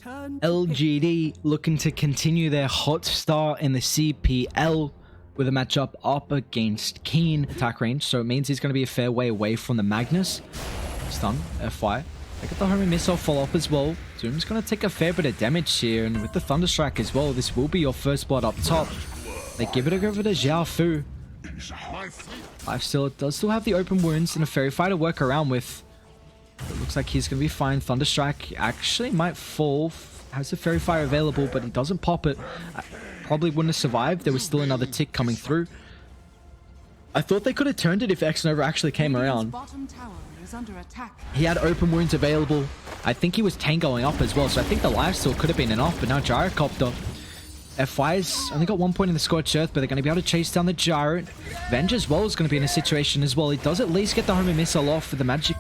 LGD looking to continue their hot start in the CPL with a matchup up against Keen attack range, so it means he's going to be a fair way away from the Magnus. Stun, FY. They get the homing missile follow-up as well. Zoom's going to take a fair bit of damage here, and with the Thunderstrike as well, this will be your first blood up top. They give it over to Xiaofu. Lifesteal does still have the open wounds and a Fairy Fire to work around with. It looks like he's going to be fine. Thunderstrike actually might fall. Has the Fairy Fire available, but he doesn't pop it. Probably wouldn't have survived. There was still another tick coming through. I thought they could have turned it if X-Nova actually came around. He had open wounds available. I think he was tangoing up as well, so I think the lifesteal could have been enough, but now Gyrocopter. FY's only got 1 point in the Scorched Earth, but they're going to be able to chase down the Gyro. Venge as well is going to be in a situation as well. He does at least get the homing missile off with the magic.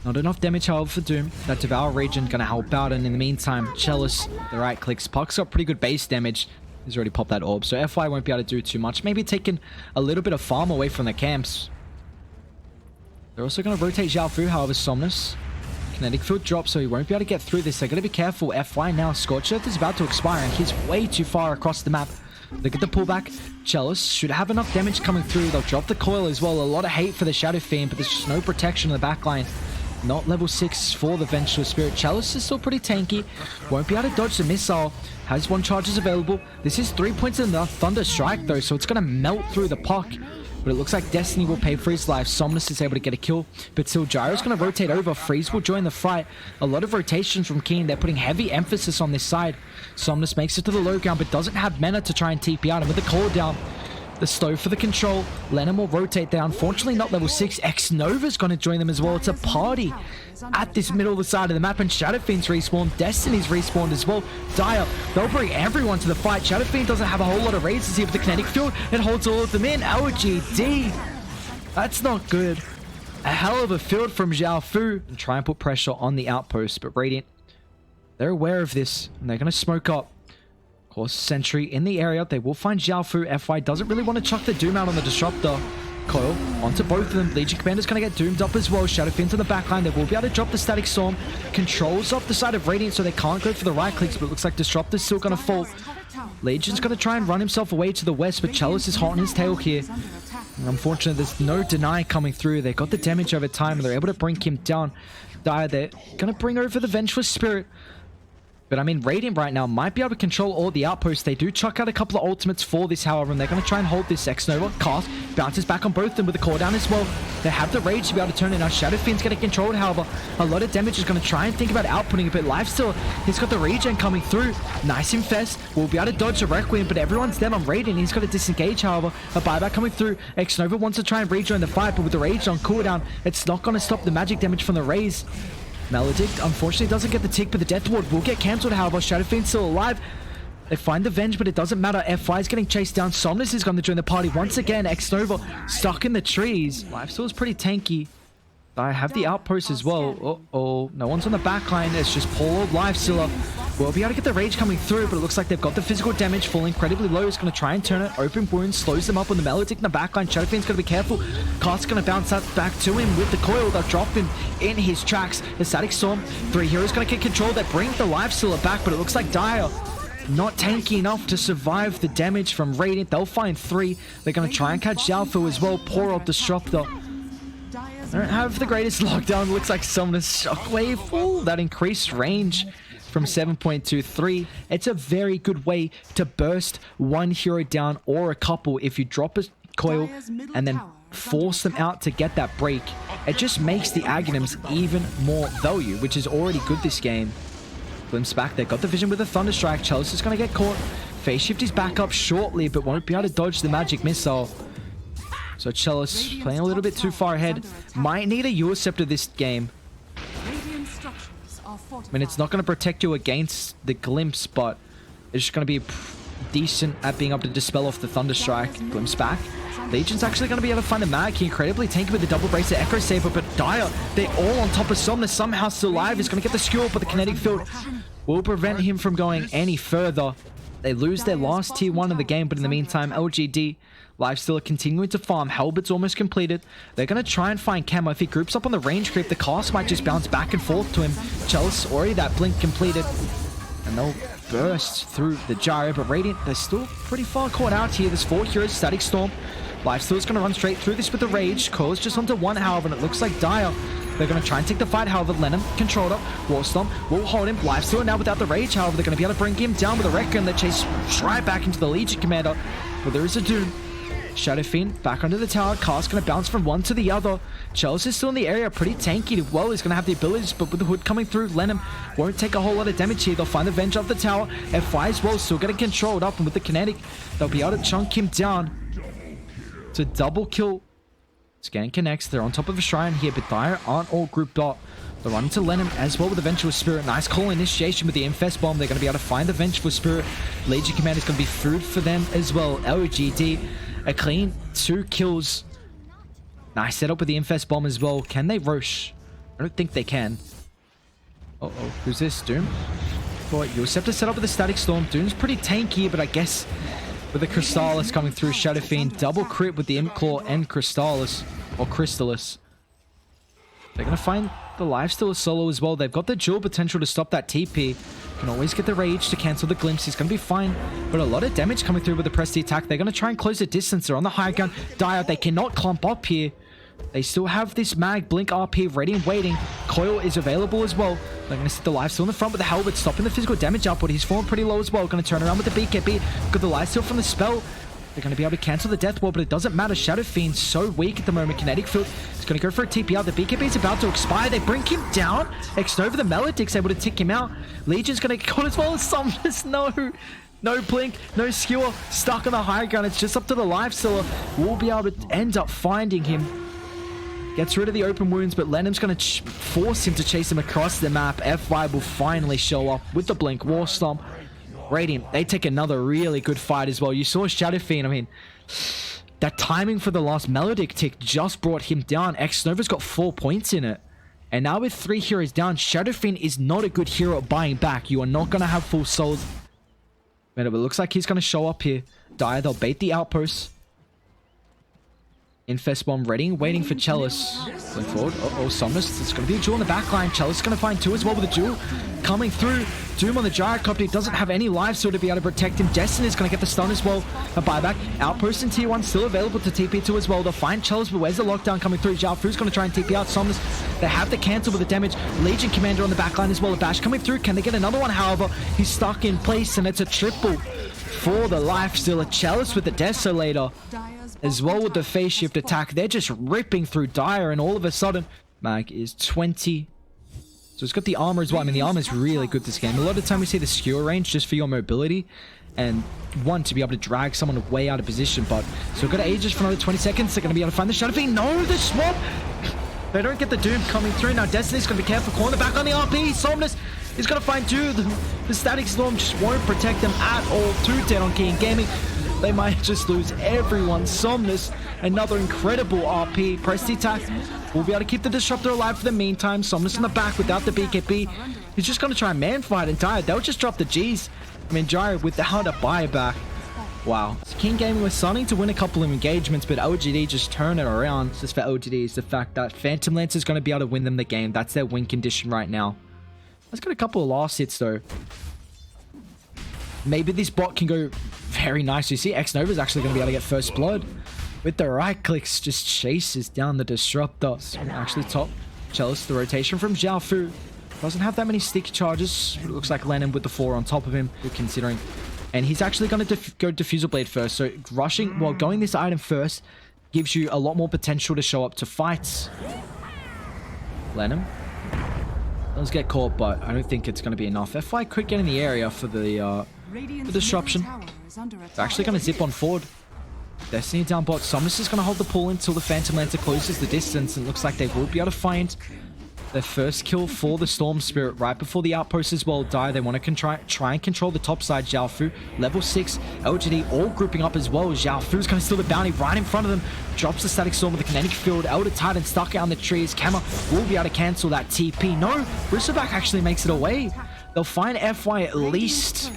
Not enough damage, however, for Doom. That Devour Regen going to help out, and in the meantime, Chalice, the right clicks. Puck's got pretty good base damage. He's already popped that orb, so FY won't be able to do too much. Maybe taking a little bit of farm away from the camps. They're also going to rotate Xiaofu, however, Somnus. Kinetic Field drops, so he won't be able to get through this. They're going to be careful. FY now. Scorched Earth is about to expire, and he's way too far across the map. Look at the pullback. Chalice should have enough damage coming through. They'll drop the coil as well. A lot of hate for the Shadow Fiend, but there's just no protection on the backline. Not level 6 for the Vengeful Spirit. Chalice is still pretty tanky. Won't be able to dodge the missile. Has 1 charges available. This is 3 points in the Thunder Strike though, so it's going to melt through the puck. But it looks like Destiny will pay for his life. Somnus is able to get a kill, but still Gyro's going to rotate over. Freeze will join the fight. A lot of rotations from Keen. They're putting heavy emphasis on this side. Somnus makes it to the low ground, but doesn't have mana to try and TP out. And with the call down, the stove for the control. LaNm will rotate there. Unfortunately, not level 6. X-Nova's going to join them as well. It's a party at this middle of the side of the map, and Shadow Fiend's respawned. Destiny's respawned as well. Dire, they'll bring everyone to the fight. Shadow Fiend doesn't have a whole lot of raises here with the kinetic field. It holds all of them in. LGD. That's not good. A hell of a field from Xiaofu. And try and put pressure on the outpost, but Radiant, they're aware of this, and they're going to smoke up. Of course, Sentry in the area. They will find Xiaofu. FY doesn't really want to chuck the Doom out on the Disruptor. Coil onto both of them. Legion Commander's going to get doomed up as well. Shadow Fiend's on the backline. They will be able to drop the Static Storm. Controls off the side of Radiant, so they can't go for the right clicks, but it looks like Disruptor's still going to fall. Legion's going to try and run himself away to the west, but Chalice is hot on his tail here. And unfortunately, there's no deny coming through. They got the damage over time, and they're able to bring him down. Dire, they're going to bring over the Vengeful Spirit. But I mean, Radiant right now might be able to control all the outposts. They do chuck out a couple of ultimates for this, however, and they're going to try and hold this. X-Nova cast, bounces back on both of them with a core down as well. They have the rage to be able to turn it. Now Shadow Fiend's getting controlled, however. A lot of damage is going to try and think about outputting it, but Lifesteal, he's got the regen coming through. Nice Infest. Will be able to dodge the Requiem, but everyone's dead on Radiant. He's got to disengage, however. A buyback coming through. X-Nova wants to try and rejoin the fight, but with the rage on cooldown, it's not going to stop the magic damage from the raise. Maledict, unfortunately, doesn't get the tick, but the Death Ward will get cancelled, however. Shadow Fiend's still alive. They find the Venge, but it doesn't matter. FY is getting chased down. Somnus is going to join the party once again. X-Nova stuck in the trees. Lifesteal is pretty tanky. I have the outpost as well. Uh-oh. No one's on the backline. It's just poor old Lifestealer. We'll be able to get the rage coming through, but it looks like they've got the physical damage. Fall incredibly low. It's going to try and turn it. Open wounds slows them up on the Maledict in the backline. Shadow Fiend's going to be careful. Cast's going to bounce that back to him with the coil. They'll drop him in his tracks. The Static Storm. 3 heroes going to get control. They bring the Lifestealer back, but it looks like Dire not tanky enough to survive the damage from Radiant. They'll find 3. They're going to try and catch Xiaofu as well. Poor old Disruptor. They don't have the greatest lockdown. Looks like Summoner's Shockwave. Ooh, that increased range from 7.23. It's a very good way to burst one hero down or a couple if you drop a coil and then force them out to get that break. It just makes the Aghanims even more value, which is already good this game. Glimpse back there. Got the vision with a Thunderstrike. Chalice is going to get caught. Phase Shift is back up shortly, but won't be able to dodge the magic missile. So Chalice playing a little bit too far ahead. Might need a Ewer Scepter this game. I mean, it's not going to protect you against the Glimpse, but it's just going to be decent at being able to dispel off the Thunderstrike. Glimpse back. Legion's actually going to be able to find the mag. He incredibly tanky with the double bracer Echo Saber, but Dire, they're all on top of Somnus. Somehow still alive. He's going to get the skewer, but the kinetic field will prevent him from going any further. They lose their last tier 1 of the game, but in the meantime, LGD Lifestealer continuing to farm. Halbert's almost completed. They're going to try and find Camo. If he groups up on the range creep, the cast might just bounce back and forth to him. Chalice already that blink completed. And they'll burst through the gyro, but Radiant, they're still pretty far caught out here. There's 4 heroes, Static Storm. Lifesteal's going to run straight through this with the Rage. Coil's just onto 1, however, and it looks like Dire. They're going to try and take the fight, however, LaNm controlled up. Warstorm will hold him. Lifesteal now without the Rage, however, they're going to be able to bring him down with a Wreck Gun that chase right back into the Legion Commander. But there is a Doom. Shadow Fiend back under the tower. Car's going to bounce from one to the other. Chelsea is still in the area, pretty tanky. Well, he's going to have the abilities, but with the hood coming through, LaNm won't take a whole lot of damage here. They'll find the Venge of the tower. F5 as well, still getting controlled up, and with the kinetic, they'll be able to chunk him down to double kill. Scan connects. They're on top of a shrine here, but Dire aren't all grouped up. They're running to LaNm as well with the Vengeful Spirit. Nice call initiation with the Infest Bomb. They're going to be able to find the Vengeful Spirit. Legion Commander is going to be food for them as well. LGD, a clean 2 kills. Nice setup with the Infest Bomb as well. Can they Roche? I don't think they can. Uh-oh. Who's this? Doom? Boy, you'll have to set up with the Static Storm. Doom's pretty tanky, but I guess with the Crystallis coming through, Shadow Fiend double crit with the Imp Claw and Crystallis. Or Crystallis. They're going to find the lifesteal solo as well. They've got the dual potential to stop that TP. Can always get the Rage to cancel the Glimpse. He's going to be fine. But a lot of damage coming through with the Press the attack. They're going to try and close the distance. They're on the high ground. Dire, they cannot clump up here. They still have this Mag, Blink RP ready and waiting. Coil is available as well. They're going to sit the lifesteal in the front with the Helmet, stopping the physical damage output. He's falling pretty low as well. Going to turn around with the BKB. Got the lifesteal from the spell. They're going to be able to cancel the Death Wall, but it doesn't matter. Shadow Fiend's so weak at the moment. Kinetic Field is going to go for a TP out. The BKB is about to expire. They bring him down. X-Nova, the Melodic's able to tick him out. Legion's going to go as well as Somnus. No blink, no skewer. Stuck on the high ground. It's just up to the lifestealer. We'll be able to end up finding him. Gets rid of the open wounds, but LaNm's going to force him to chase him across the map. F5 will finally show up with the blink. Warstorm. Radiant, they take another really good fight as well. You saw Shadow Fiend, I mean, that timing for the last Melodic tick just brought him down. X-Nova's got 4 points in it. And now with 3 heroes down, Shadow Fiend is not a good hero at buying back. You are not going to have full souls. But it looks like he's going to show up here. Dire, they'll bait the outpost. Infest Bomb ready, waiting for Chalice. Going forward. Uh-oh, Somnus. It's going to be a duel in the backline. Chalice is going to find 2 as well with a duel. Coming through. Doom on the Gyrocopter. Doesn't have any life, so to be able to protect him. Destiny is going to get the stun as well. A buyback. Outpost in tier 1 still available to TP2 as well. They'll find Chalice, but where's the lockdown coming through? Zhao Fu's going to try and TP out Somnus. They have the cancel with the damage. Legion Commander on the backline as well. A bash coming through. Can they get another one? However, he's stuck in place, and it's a triple for the life. Still a Chalice with the Desolator. As well with the phase shift attack. They're just ripping through Dire, and all of a sudden, Mag is 20. So it's got the armor as well. I mean, the armor is really good this game. A lot of the time we see the skewer range just for your mobility. And one, to be able to drag someone way out of position. But, so we've got Aegis for another 20 seconds. They're going to be able to find the Shadow Fiend. No, the swap! They don't get the Doom coming through. Now Destiny's going to be careful. Calling the back on the RP. Somnus is going to find 2. The Static Storm just won't protect them at all. 2 dead on King Gaming. They might just lose everyone. Somnus, another incredible RP. Press the attack. We'll be able to keep the Disruptor alive for the meantime. Somnus in the back without the BKB. He's just going to try and man fight, and Dire, they'll just drop the Gs. I mean, Gyro without a buyback. Wow. So King Gaming was starting to win a couple of engagements, but LGD just turned it around. Just for LGD is the fact that Phantom Lance is going to be able to win them the game. That's their win condition right now. Let's get a couple of last hits, though. Maybe this bot can go very nice. You see, X-Nova is actually going to be able to get first blood. With the right clicks, just chases down the Disruptor. So actually top Chalice, the rotation from Zhao Fu. Doesn't have that many stick charges. It looks like LaNm with the 4 on top of him, considering. And he's actually going to go Diffusal Blade first. So rushing, well, going this item first gives you a lot more potential to show up to fights. LaNm does get caught, but I don't think it's going to be enough. F5 could get in the area for the disruption. They're actually going to zip on forward. Destiny down bot. Somnus is going to hold the pull until the Phantom Lancer closes the distance. And it looks like they will be able to find their first kill for the Storm Spirit right before the outpost as well die. They want to try and control the top side. Zhao Fu, level 6. LGD all grouping up as well. Zhao Fu's going to steal the bounty right in front of them. Drops the Static Storm with the Kinetic Field. Elder Titan stuck out in the trees. Kama will be able to cancel that TP. No, Bristleback actually makes it away. They'll find FY at least.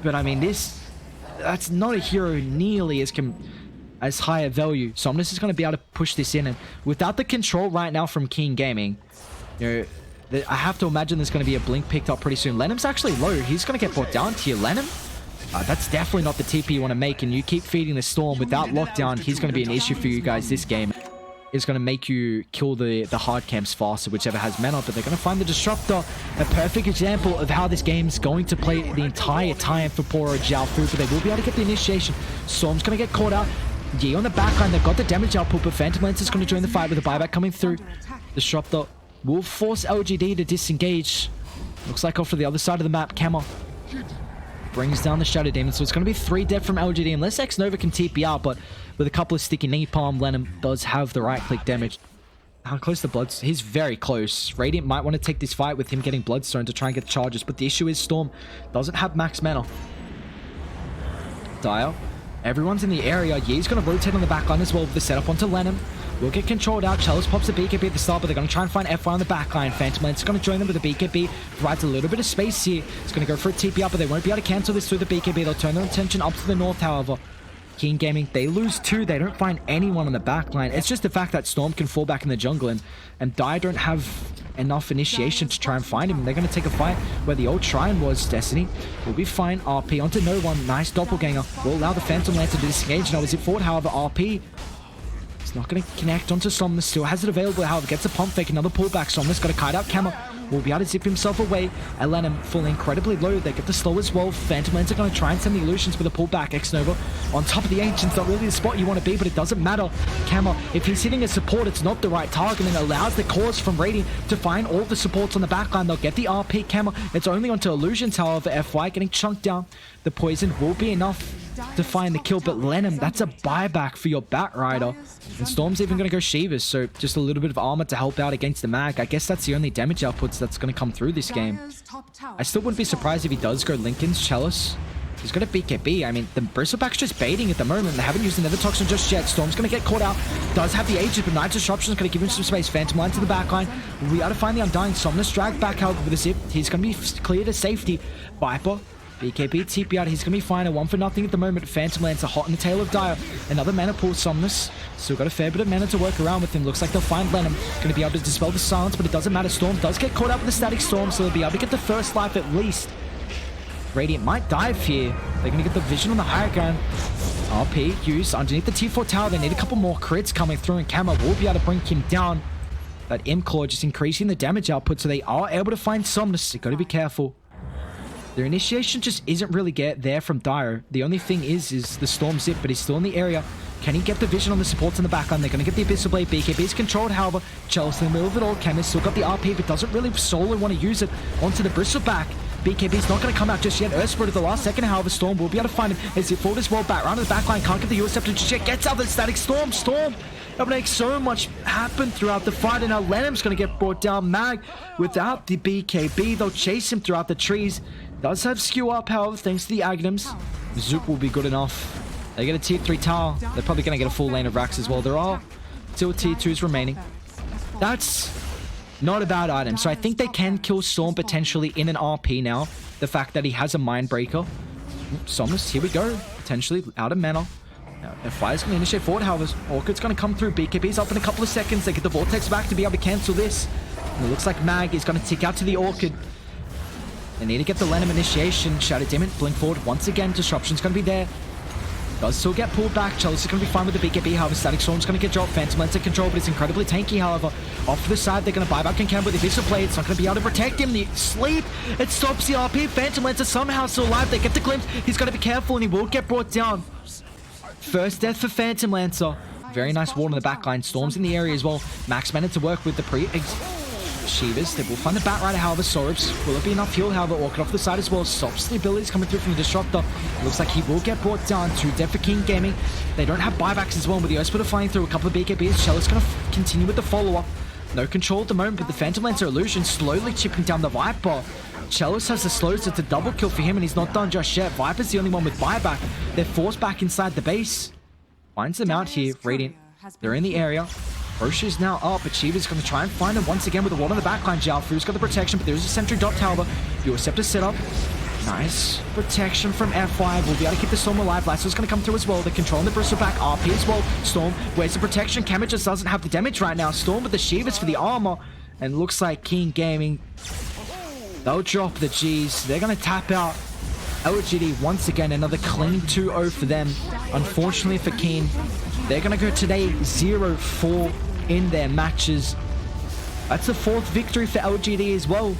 But I mean, that's not a hero nearly as high a value. Somnus is going to be able to push this in, and without the control right now from King Gaming, you know, I have to imagine there's going to be a blink picked up pretty soon. LaNm's actually low. He's going to get brought down here. LaNm, that's definitely not the TP you want to make, and you keep feeding the Storm without lockdown. He's going to be an issue for you guys this game. It's going to make you kill the hard camps faster, whichever has mana, but they're going to find the Disruptor. A perfect example of how this game's going to play the entire time for poor Zhaofu, but they will be able to get the initiation. Storm's going to get caught out. Yi on the backline, they've got the damage output, but Phantom Lancer's going to join the fight with a buyback coming through. Disruptor will force LGD to disengage. Looks like off to the other side of the map, Kama brings down the Shadow Demon, so it's going to be 3 dead from LGD, unless X-Nova can TP out, but with a couple of sticky knee palm, LaNm does have the right-click damage. How close to Bloodstone? He's very close. Radiant might want to take this fight with him getting Bloodstone to try and get the charges, but the issue is Storm doesn't have max mana. Dire, everyone's in the area. Ye's going to rotate on the backline as well with the setup onto LaNm. Will get controlled out. Chalice pops a BKB at the start, but they're going to try and find FY on the backline. Phantom Lance is going to join them with a BKB. Provides a little bit of space here. It's going to go for a TP up, but they won't be able to cancel this through the BKB. They'll turn their attention up to the north, however. Keen Gaming, they lose 2. They don't find anyone on the backline. It's just the fact that Storm can fall back in the jungle, and Dire don't have enough initiation to try and find him. They're going to take a fight where the old shrine was. Destiny will be fine. RP onto no one. Nice doppelganger. Will allow the Phantom Lance to disengage. Now is it forward, however, RP... It's not going to connect onto Somnus. Still has it available, however, gets a pump fake, another pullback. Somnus got a kite out Kama. Will be able to zip himself away. LaNm falling incredibly low. They get the slow as well. Phantom Lens are going to try and send the illusions with a pullback. X-Nova on top of the Ancients. Not really the spot you want to be, but it doesn't matter. Kama, if he's hitting a support, it's not the right target, and it allows the cause from Radiant to find all the supports on the backline. They'll get the RP. Kama, it's only onto illusions, however. FY getting chunked down. The poison will be enough to find the kill, but LaNm, that's a buyback for your Batrider. And Storm's even going to go Shivas, so just a little bit of armor to help out against the mag. I guess that's the only damage outputs that's going to come through this game. I still wouldn't be surprised if he does go Linken's Chalice. He's got a BKB. I mean, the Bristleback's just baiting at the moment. They haven't used another Toxin just yet. Storm's going to get caught out. Does have the Aegis, but Night Disruption's going to give him some space. Phantom Line to the backline. We got to find the Undying. Somnus dragged back out with a zip. He's going to be clear to safety. Viper. BKB TP out. He's going to be fine. A 1-for-0 at the moment. Phantom Lance, a hot in the tail of Dire. Another mana pool. Somnus. Still got a fair bit of mana to work around with him. Looks like they'll find LaNm. Going to be able to dispel the silence, but it doesn't matter. Storm does get caught up with the Static Storm, so they'll be able to get the first life at least. Radiant might dive here. They're going to get the vision on the higher ground. RP used underneath the T4 tower. They need a couple more crits coming through, and Kama will be able to bring him down. That Imclaw just increasing the damage output, so they are able to find Somnus. They've got to be careful. Their initiation just isn't really there from Dire. The only thing is the Storm zip, but he's still in the area. Can he get the vision on the supports in the backline? They're going to get the Abyssal Blade. BKB is controlled, however. Chalice in the middle of it all. Chemist still got the RP, but doesn't really solo want to use it onto the Bristleback. BKB's not going to come out just yet. Earthspirit at the last second, however. Storm will be able to find him. Is it forward as well? Back around to the backline. Can't get the Scepter just yet. Gets out the Static Storm. Storm able to make so much happen throughout the fight, and now LaNm's going to get brought down. Mag without the BKB. They'll chase him throughout the trees. Does have skew up, however, thanks to the Aghanims. Zoop will be good enough. They get a tier 3 tower. They're probably going to get a full lane of racks as well. There are still tier 2s remaining. That's not a bad item. So I think they can kill Storm potentially in an RP now. The fact that he has a Mindbreaker. Somnus, here we go. Potentially out of mana. Now, FY's going to initiate forward, however. Orchid's going to come through. BKB's up in a couple of seconds. They get the Vortex back to be able to cancel this. And it looks like Mag is going to tick out to the Orchid. They need to get the LaNm initiation. Shadow Demon, blink forward once again. Disruption's going to be there. Does still get pulled back. Chalice is going to be fine with the BKB, however. Static Storm's going to get dropped. Phantom Lens in control, but it's incredibly tanky, however. Off to the side, they're going to buy back and camp with the Abyssal Blade. It's not going to be able to protect him. The sleep, it stops the RP. Phantom Lens is somehow still alive. They get the glimpse. He's got to be careful, and he will get brought down. First death for Phantom Lancer. Very nice ward on the backline. Storm's in the area as well. Max mana to work with the Shivas. They will find the Batrider, however. Sorbs. Will it be enough heal, however? Orchid off the side as well. Stops the abilities coming through from the Disruptor. Looks like he will get brought down. 2 dead for King Gaming. They don't have buybacks as well, with the Earthspirit flying through. A couple of BKBs. Shell is going to continue with the follow-up. No control at the moment, but the Phantom Lancer illusion slowly chipping down the Viper. Chalice has the slows. It's a double kill for him, and he's not done just yet. Viper's the only one with buyback. They're forced back inside the base. Finds them out here. Radiant. They're in the area. Rosh is now up, but Shiva's going to try and find him once again with a wall on the backline. Zhaofu's got the protection, but there is a sentry dot tower. Your Scepter set up. Nice protection from FY. We'll be able to keep the Storm alive. Lasso's going to come through as well. They're controlling the Bristleback. RP as well. Storm, where's the protection? Kama just doesn't have the damage right now. Storm with the Shivas for the armor. And it looks like Keen Gaming, they'll drop the G's. They're going to tap out LGD once again. Another clean 2-0 for them. Unfortunately for Keen, they're going to go today 0-4 in their matches. That's a 4th victory for LGD as well.